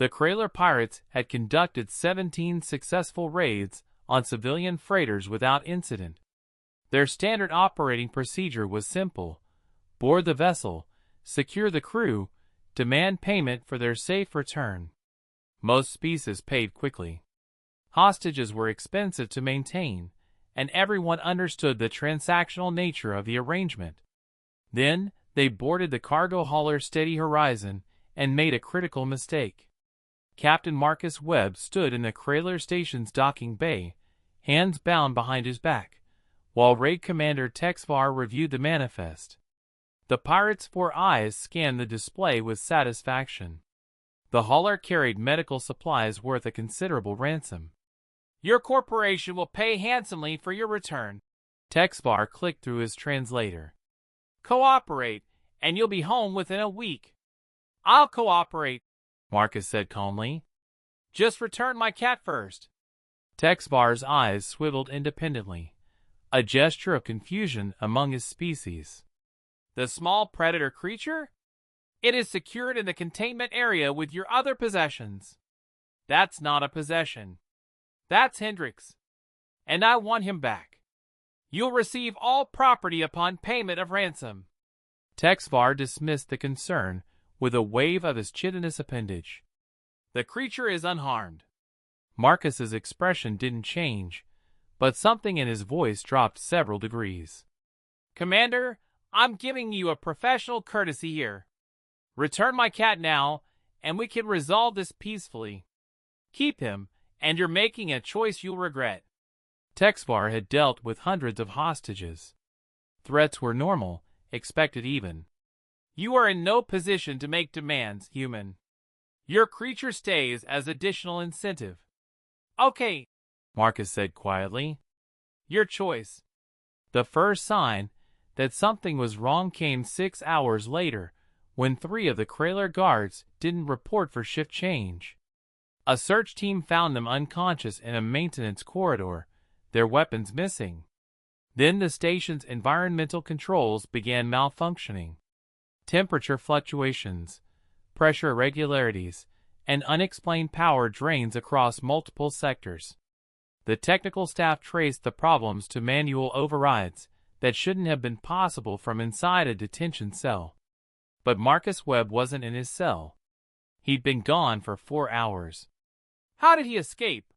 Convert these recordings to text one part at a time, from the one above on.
The Kraler pirates had conducted 17 successful raids on civilian freighters without incident. Their standard operating procedure was simple: board the vessel, secure the crew, demand payment for their safe return. Most species paid quickly. Hostages were expensive to maintain, and everyone understood the transactional nature of the arrangement. Then, they boarded the cargo hauler Steady Horizon and made a critical mistake. Captain Marcus Webb stood in the Kraler station's docking bay, hands bound behind his back, while Raid Commander Texvar reviewed the manifest. The pirate's 4 eyes scanned the display with satisfaction. The hauler carried medical supplies worth a considerable ransom. "Your corporation will pay handsomely for your return." Texvar clicked through his translator. "Cooperate, and you'll be home within a week." "I'll cooperate," Marcus said calmly. "Just return my cat first." Texvar's eyes swiveled independently, a gesture of confusion among his species. "The small predator creature? It is secured in the containment area with your other possessions." "That's not a possession. That's Hendricks, and I want him back. You'll receive all property upon payment of ransom." Texvar dismissed the concern with a wave of his chitinous appendage. "The creature is unharmed." Marcus's expression didn't change, but something in his voice dropped several degrees. "Commander, I'm giving you a professional courtesy here. Return my cat now, and we can resolve this peacefully. Keep him, and you're making a choice you'll regret." Texvar had dealt with hundreds of hostages. Threats were normal, expected even. "You are in no position to make demands, human. Your creature stays as additional incentive." "Okay," Marcus said quietly. "Your choice." The first sign that something was wrong came 6 hours later, when 3 of the Kraler guards didn't report for shift change. A search team found them unconscious in a maintenance corridor, their weapons missing. Then the station's environmental controls began malfunctioning. Temperature fluctuations, pressure irregularities, and unexplained power drains across multiple sectors. The technical staff traced the problems to manual overrides that shouldn't have been possible from inside a detention cell. But Marcus Webb wasn't in his cell. He'd been gone for 4 hours. "How did he escape?"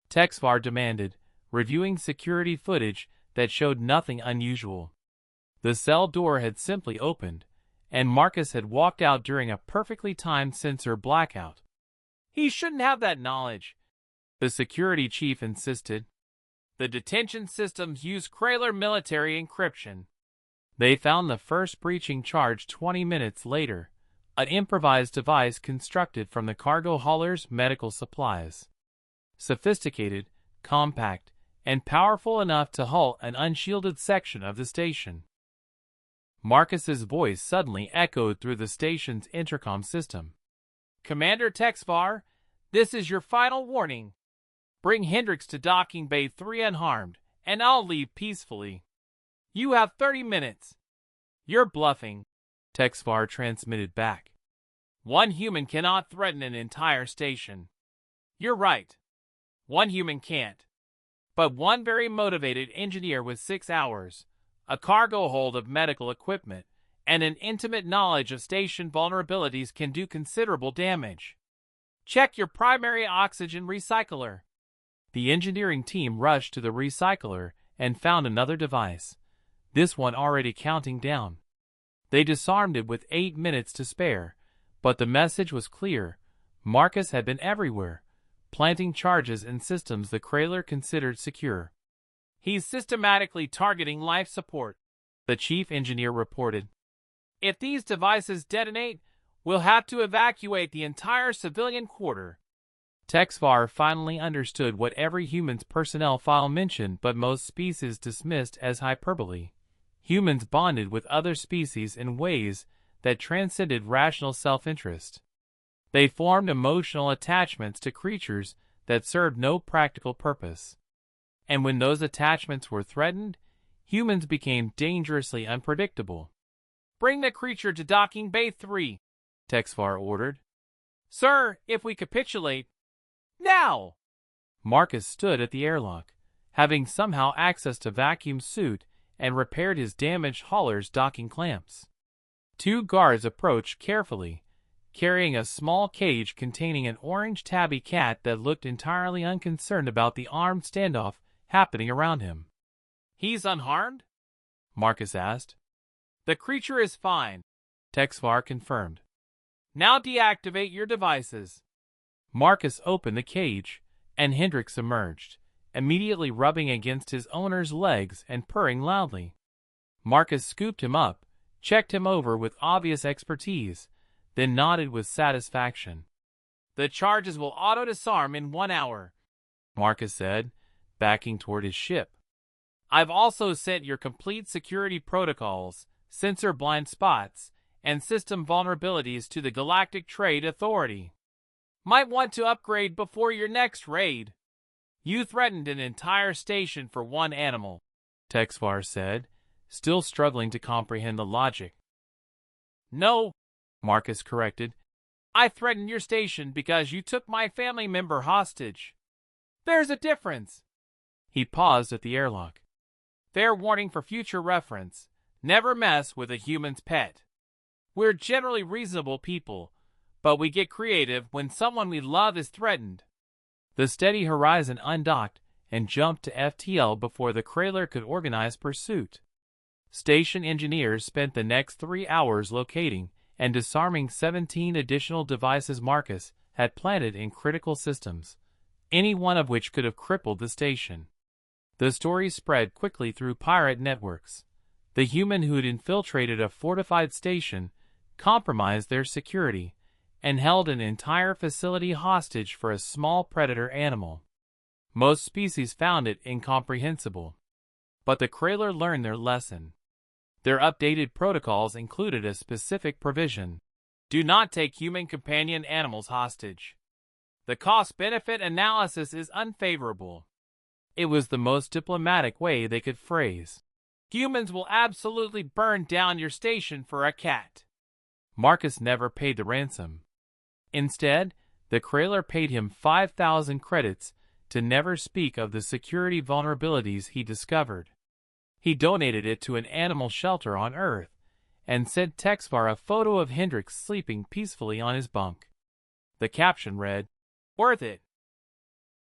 Texvar demanded, reviewing security footage that showed nothing unusual. The cell door had simply opened, and Marcus had walked out during a perfectly timed sensor blackout. "He shouldn't have that knowledge," the security chief insisted. "The detention systems use Kraler military encryption." They found the first breaching charge 20 minutes later, an improvised device constructed from the cargo hauler's medical supplies. Sophisticated, compact, and powerful enough to halt an unshielded section of the station. Marcus's voice suddenly echoed through the station's intercom system. "Commander Texvar, this is your final warning. Bring Hendricks to docking bay 3 unharmed, and I'll leave peacefully. You have 30 minutes. You're bluffing," Texvar transmitted back. "One human cannot threaten an entire station." "You're right. One human can't. But one very motivated engineer with 6 hours, a cargo hold of medical equipment, and an intimate knowledge of station vulnerabilities can do considerable damage. Check your primary oxygen recycler." The engineering team rushed to the recycler and found another device, this one already counting down. They disarmed it with 8 minutes to spare, but the message was clear: Marcus had been everywhere, planting charges in systems the Kraler considered secure. "He's systematically targeting life support," the chief engineer reported. "If these devices detonate, we'll have to evacuate the entire civilian quarter." Texvar finally understood what every human's personnel file mentioned but most species dismissed as hyperbole. Humans bonded with other species in ways that transcended rational self-interest. They formed emotional attachments to creatures that served no practical purpose. And when those attachments were threatened, humans became dangerously unpredictable. "Bring the creature to docking bay 3, Texvar ordered. Sir, if we capitulate. Now! Marcus stood at the airlock, having somehow accessed a vacuum suit and repaired his damaged hauler's docking clamps. Two guards approached carefully, carrying a small cage containing an orange tabby cat that looked entirely unconcerned about the armed standoff happening around him. He's unharmed? Marcus asked. The creature is fine, Texvar confirmed. Now deactivate your devices. Marcus opened the cage, and Hendricks emerged, immediately rubbing against his owner's legs and purring loudly. Marcus scooped him up, checked him over with obvious expertise, then nodded with satisfaction. The charges will auto-disarm in 1 hour, Marcus said, backing toward his ship. I've also sent your complete security protocols, sensor blind spots, and system vulnerabilities to the Galactic Trade Authority. Might want to upgrade before your next raid. You threatened an entire station for one animal, Texvar said, still struggling to comprehend the logic. No, Marcus corrected. I threatened your station because you took my family member hostage. There's a difference. He paused at the airlock. Fair warning for future reference. Never mess with a human's pet. We're generally reasonable people, but we get creative when someone we love is threatened. The Steady Horizon undocked and jumped to FTL before the Krayler could organize pursuit. Station engineers spent the next 3 hours locating and disarming 17 additional devices Marcus had planted in critical systems, any one of which could have crippled the station. The story spread quickly through pirate networks. The human who'd infiltrated a fortified station compromised their security and held an entire facility hostage for a small predator animal. Most species found it incomprehensible. But the Krayler learned their lesson. Their updated protocols included a specific provision. Do not take human companion animals hostage. The cost-benefit analysis is unfavorable. It was the most diplomatic way they could phrase. Humans will absolutely burn down your station for a cat. Marcus never paid the ransom. Instead, the Krayler paid him 5,000 credits to never speak of the security vulnerabilities he discovered. He donated it to an animal shelter on Earth and sent Texvar a photo of Hendricks sleeping peacefully on his bunk. The caption read, "Worth it."